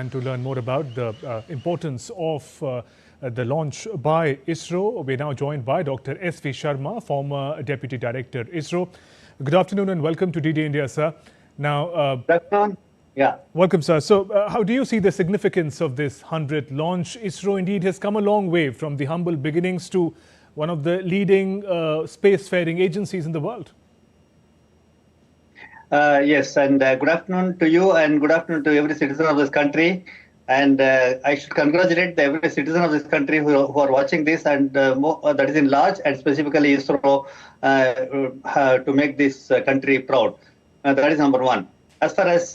And to learn more about the importance of the launch by ISRO, we're now joined by Dr. S.V. Sharma, former Deputy Director, ISRO. Good afternoon and welcome to DD India, sir. Now, Good afternoon. Yeah. Welcome, sir. So, how do you see the significance of this 100th launch? ISRO indeed has come a long way from the humble beginnings to one of the leading spacefaring agencies in the world. Yes, and good afternoon to you and good afternoon to every citizen of this country. And I should congratulate every citizen of this country who are watching this, and that is in large and specifically ISRO to make this country proud. That is number one. As far as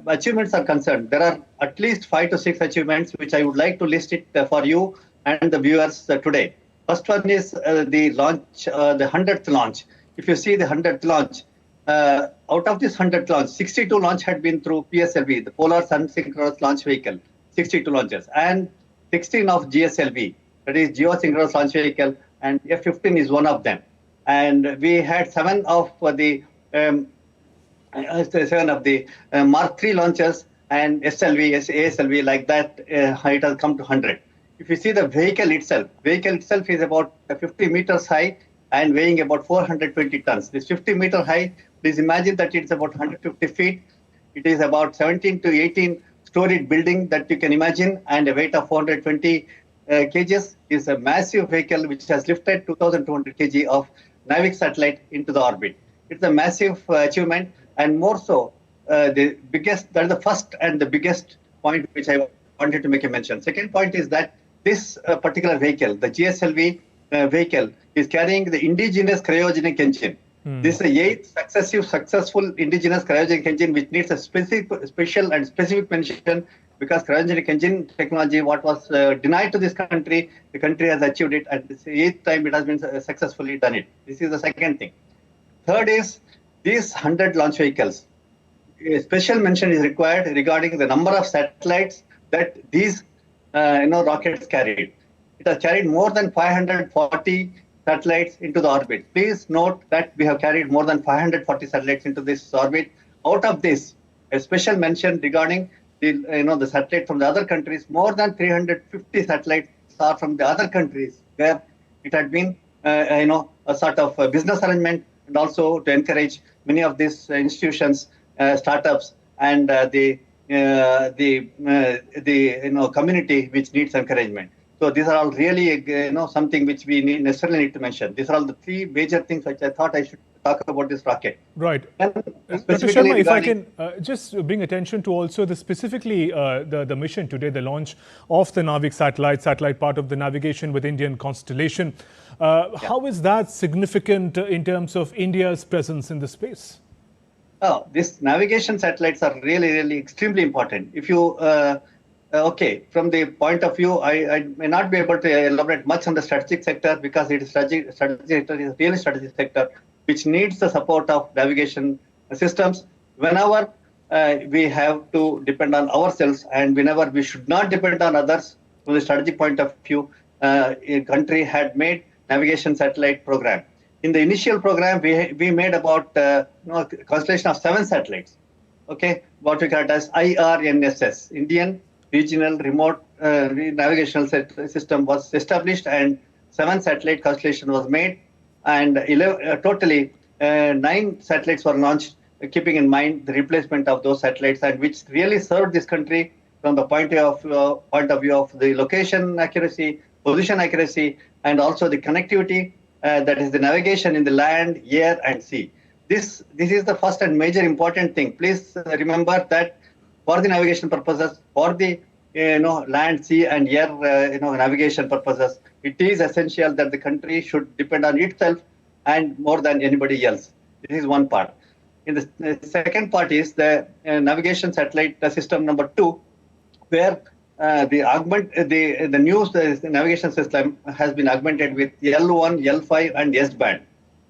achievements are concerned, there are at least 5 to 6 achievements which I would like to list it for you and the viewers today. First one is the launch, the 100th launch. If you see the 100th launch, out of this 100th launch, 62 launch had been through PSLV, the Polar Sun Synchronous Launch Vehicle, 62 launches, and 16 of GSLV, that is Geosynchronous Launch Vehicle, and F-15 is one of them. And we had 7 of the Mark III launches and SLV, ASLV, like that. It has come to 100. If you see the vehicle itself is about 50 meters high and weighing about 420 tons. This 50-meter high, please imagine that it's about 150 feet. It is about 17 to 18 storied building that you can imagine, and a weight of 420 kgs. Is a massive vehicle which has lifted 2,200 kg of NavIC satellite into the orbit. It's a massive achievement, and more so, the biggest, that is the first and the biggest point which I wanted to make a mention. Second point is that this particular vehicle, the GSLV vehicle, is carrying the indigenous cryogenic engine. This is the 8th successful indigenous cryogenic engine, which needs a special and specific mention, because cryogenic engine technology, what was denied to this country, the country has achieved it, and it's the 8th time it has been successfully done it. This is the second thing. Third is these 100 launch vehicles. A special mention is required regarding the number of satellites that these rockets carried. It has carried more than 540 satellites into the orbit. Please note that we have carried more than 540 satellites into this orbit. Out of this, a special mention regarding the satellite from the other countries. More than 350 satellites are from the other countries, where it had been a sort of a business arrangement, and also to encourage many of these institutions, startups, and the community which needs encouragement. So these are all really something which we necessarily need to mention. These are all the 3 major things which I thought I should talk about this rocket. Right. Dr. Sharma, if I can just bring attention to also specifically the mission today, the launch of the NavIC satellite part of the navigation with Indian constellation. How is that significant in terms of India's presence in the space? Oh, these navigation satellites are really, really extremely important. If you from the point of view, I may not be able to elaborate much on the strategic sector, because it is strategic sector is really strategic sector which needs the support of navigation systems. Whenever we have to depend on ourselves, and whenever we should not depend on others, from the strategic point of view, a country had made navigation satellite program. In the initial program, we made about constellation of 7 satellites. Okay, what we call it as IRNSS, Indian Regional Remote Navigational System, was established, and 7 satellite constellation was made, and totally 9 satellites were launched, keeping in mind the replacement of those satellites, and which really served this country from the point of view of the location accuracy, position accuracy, and also the connectivity, that is the navigation in the land, air, and sea. This is the first and major important thing. Please remember that for the navigation purposes, for the land, sea, and air navigation purposes, it is essential that the country should depend on itself and more than anybody else. This is one part. In the second part is the navigation satellite system number 2, where the new navigation system has been augmented with L1, L5, and S-band.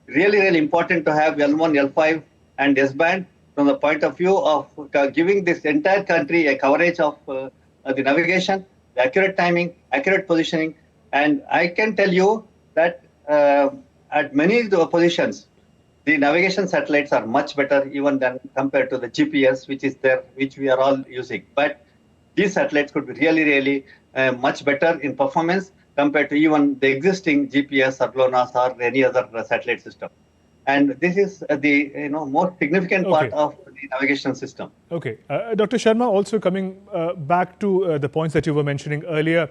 Really, really important to have L1, L5, and S-band from the point of view of giving this entire country a coverage of the navigation, the accurate timing, accurate positioning. And I can tell you that at many of the positions, the navigation satellites are much better even than compared to the GPS, which is there, which we are all using. But these satellites could be really much better in performance compared to even the existing GPS or GLONASS or any other satellite system. And this is the most significant part of the navigation system. Okay. Dr. Sharma, also coming back to the points that you were mentioning earlier,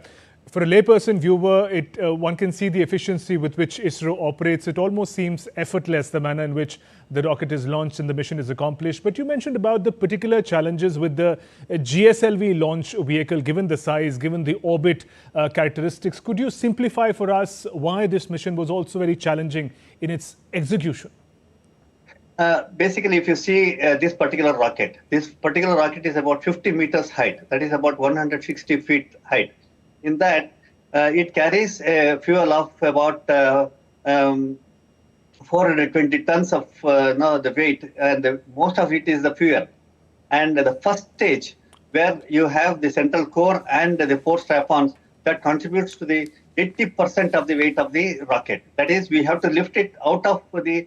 for a layperson viewer, one can see the efficiency with which ISRO operates. It almost seems effortless, the manner in which the rocket is launched and the mission is accomplished. But you mentioned about the particular challenges with the GSLV launch vehicle, given the size, given the orbit characteristics. Could you simplify for us why this mission was also very challenging in its execution? Basically, if you see this particular rocket is about 50 meters height. That is about 160 feet height. In that, it carries a fuel of about 420 tons of the weight, and most of it is the fuel. And the first stage, where you have the central core and the 4 strap-ons, that contributes to the 80% of the weight of the rocket. That is, we have to lift it out of the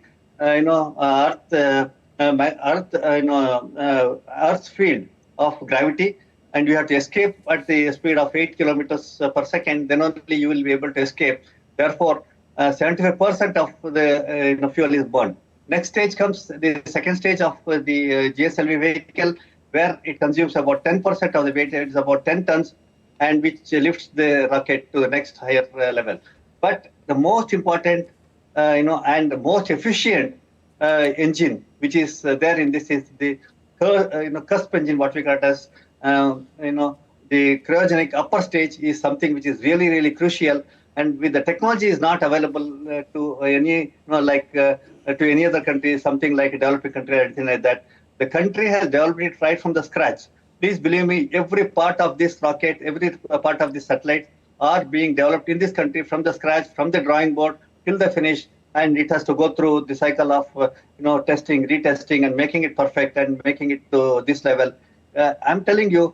Earth's field of gravity, and you have to escape at the speed of 8 kilometers per second. Then only you will be able to escape. Therefore, 75% of the fuel is burned. Next stage comes the second stage of the GSLV vehicle, where it consumes about 10% of the weight. It's about 10 tons, and which lifts the rocket to the next higher level. But the most important, and the most efficient engine, which is there in this, is the cusp engine, what we call it as. The cryogenic upper stage is something which is really crucial, and with the technology is not available to any to any other country, something like a developing country or anything like that. The country has developed it right from the scratch. Please believe me, every part of this rocket, every part of this satellite are being developed in this country from the scratch, from the drawing board till the finish, and it has to go through the cycle of testing, retesting, and making it perfect and making it to this level. I'm telling you,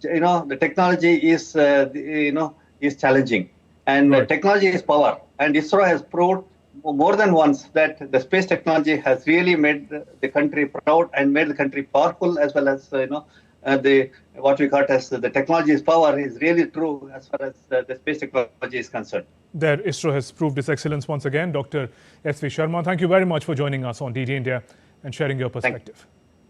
the technology is is challenging, and technology is power. And ISRO has proved more than once that the space technology has really made the country proud and made the country powerful, as well as what we call it as the technology is power is really true as far as the space technology is concerned. There, ISRO has proved its excellence once again. Dr. S.V. Sharma, thank you very much for joining us on DD India and sharing your perspective.